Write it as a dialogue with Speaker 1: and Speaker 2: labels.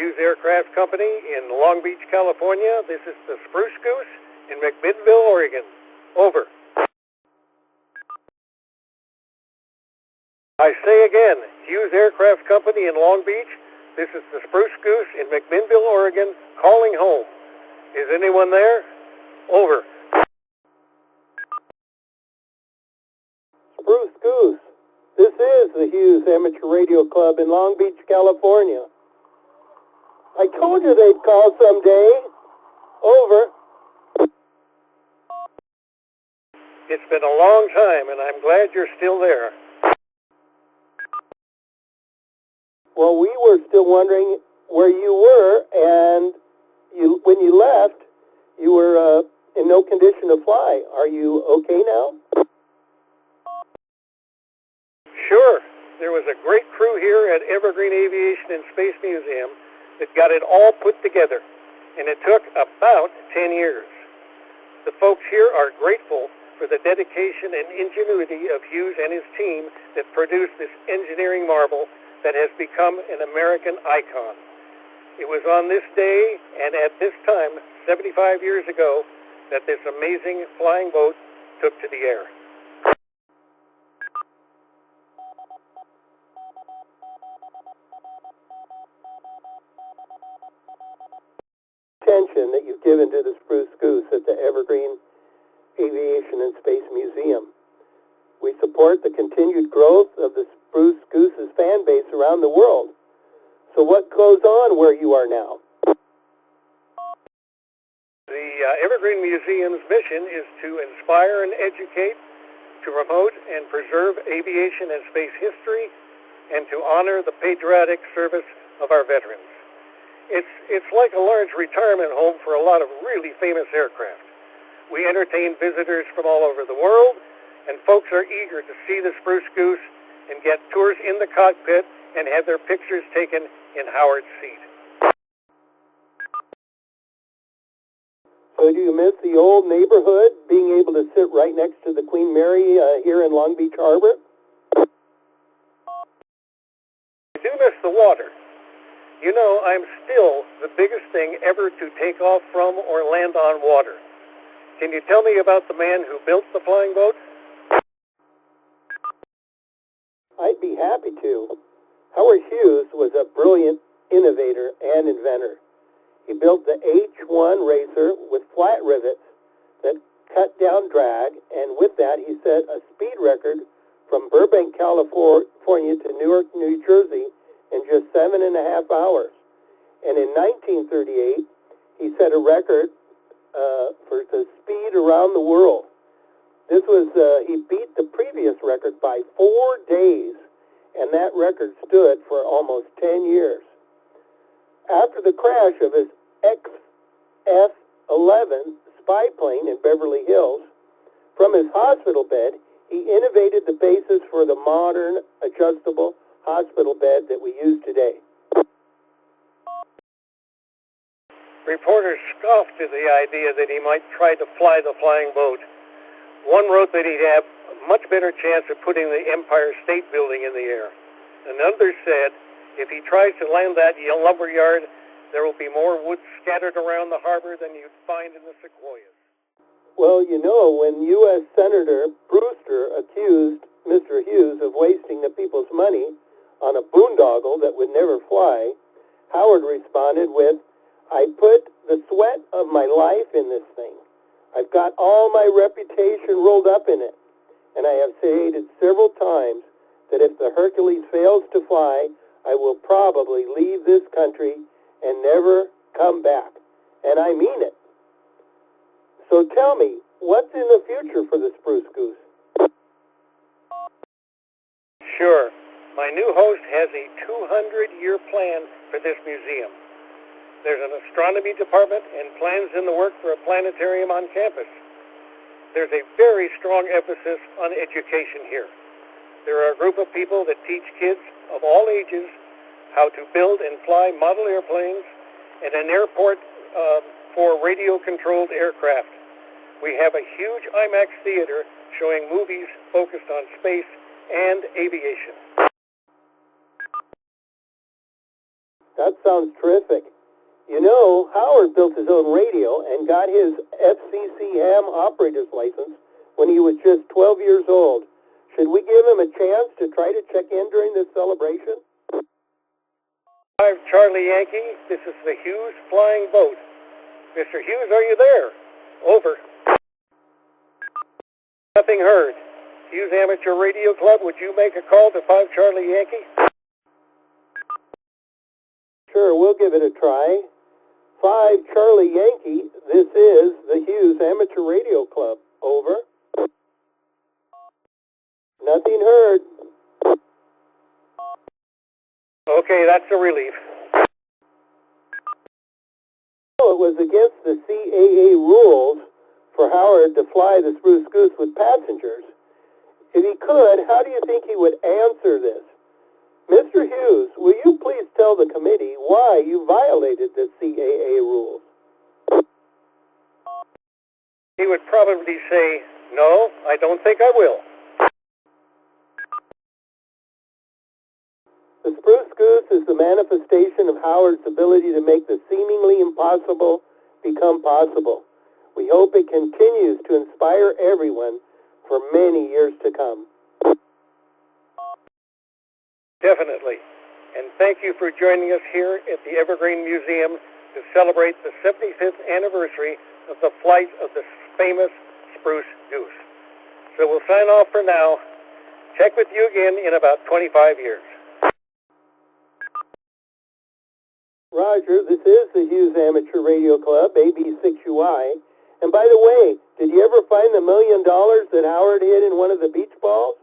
Speaker 1: Hughes Aircraft Company in Long Beach, California. This is the Spruce Goose in McMinnville, Oregon. Over. I say again, Hughes Aircraft Company in Long Beach. This is the Spruce Goose in McMinnville, Oregon, calling home. Is anyone there? Over.
Speaker 2: Spruce Goose, this is the Hughes Amateur Radio Club in Long Beach, California. I told you they'd call someday. Over.
Speaker 1: It's been a long time, and I'm glad you're still there.
Speaker 2: Well, we were still wondering where you were, and when you left, you were in no condition to fly. Are you okay now?
Speaker 1: Sure. There was a great crew here at Evergreen Aviation and Space Museum that got it all put together, and it took about 10 years. The folks here are grateful for the dedication and ingenuity of Hughes and his team that produced this engineering marvel that has become an American icon. It was on this day and at this time, 75 years ago, that this amazing flying boat took to the air.
Speaker 2: Attention that you've given to the Spruce Goose at the Evergreen Aviation and Space Museum. We support the continued growth of the Spruce Goose's fan base around the world. So what goes on where you are now?
Speaker 1: The Evergreen Museum's mission is to inspire and educate, to promote and preserve aviation and space history, and to honor the patriotic service of our veterans. It's like a large retirement home for a lot of really famous aircraft. We entertain visitors from all over the world, and folks are eager to see the Spruce Goose and get tours in the cockpit and have their pictures taken in Howard's seat.
Speaker 2: So do you miss the old neighborhood, being able to sit right next to the Queen Mary here in Long Beach Harbor?
Speaker 1: I do miss the water. You know, I'm still the biggest thing ever to take off from or land on water. Can you tell me about the man who built the flying boat?
Speaker 2: I'd be happy to. Howard Hughes was a brilliant innovator and inventor. He built the H-1 racer with flat rivets that cut down drag, and with that he set a speed record from Burbank, California to Newark, New Jersey in just 7.5 hours. And in 1938, he set a record for the speed around the world. This was, he beat the previous record by 4 days, and that record stood for almost 10 years. After the crash of his XF-11 spy plane in Beverly Hills, from his hospital bed, he innovated the basis for the modern adjustable hospital bed that we use today.
Speaker 1: Reporters scoffed at the idea that he might try to fly the flying boat. One wrote that he'd have a much better chance of putting the Empire State Building in the air. Another said, if he tries to land that lumber yard, there will be more wood scattered around the harbor than you'd find in the sequoias.
Speaker 2: Well, you know, when U.S. Senator Brewster accused Mr. Hughes of wasting the people's money on a boondoggle that would never fly, Howard responded with, I put the sweat of my life in this thing. I've got all my reputation rolled up in it. And I have stated several times that if the Hercules fails to fly, I will probably leave this country and never come back. And I mean it. So tell me, what's in the future for the Spruce Goose?
Speaker 1: Sure. My new host has a 200-year plan for this museum. There's an astronomy department and plans in the work for a planetarium on campus. There's a very strong emphasis on education here. There are a group of people that teach kids of all ages how to build and fly model airplanes and an airport for radio-controlled aircraft. We have a huge IMAX theater showing movies focused on space and aviation.
Speaker 2: That sounds terrific. You know, Howard built his own radio and got his FCC ham operator's license when he was just 12 years old. Should we give him a chance to try to check in during this celebration?
Speaker 1: 5 Charlie Yankee, this is the Hughes flying boat. Mr. Hughes, are you there? Over. Nothing heard. Hughes Amateur Radio Club, would you make a call to 5 Charlie Yankee?
Speaker 2: Sure, we'll give it a try. 5 Charlie Yankee, this is the Hughes Amateur Radio Club. Over. Nothing heard.
Speaker 1: Okay, that's a relief.
Speaker 2: It was against the CAA rules for Howard to fly the Spruce Goose with passengers. If he could, how do you think he would answer this? Mr. Hughes, will you please tell the committee why you violated the CAA rules?
Speaker 1: He would probably say, no, I don't think I will.
Speaker 2: The Spruce Goose is the manifestation of Howard's ability to make the seemingly impossible become possible. We hope it continues to inspire everyone for many years to come.
Speaker 1: Definitely. And thank you for joining us here at the Evergreen Museum to celebrate the 75th anniversary of the flight of the famous Spruce Goose. So we'll sign off for now. Check with you again in about 25 years.
Speaker 2: Roger, this is the Hughes Amateur Radio Club, AB6UI. And by the way, did you ever find the $1 million that Howard hid in one of the beach balls?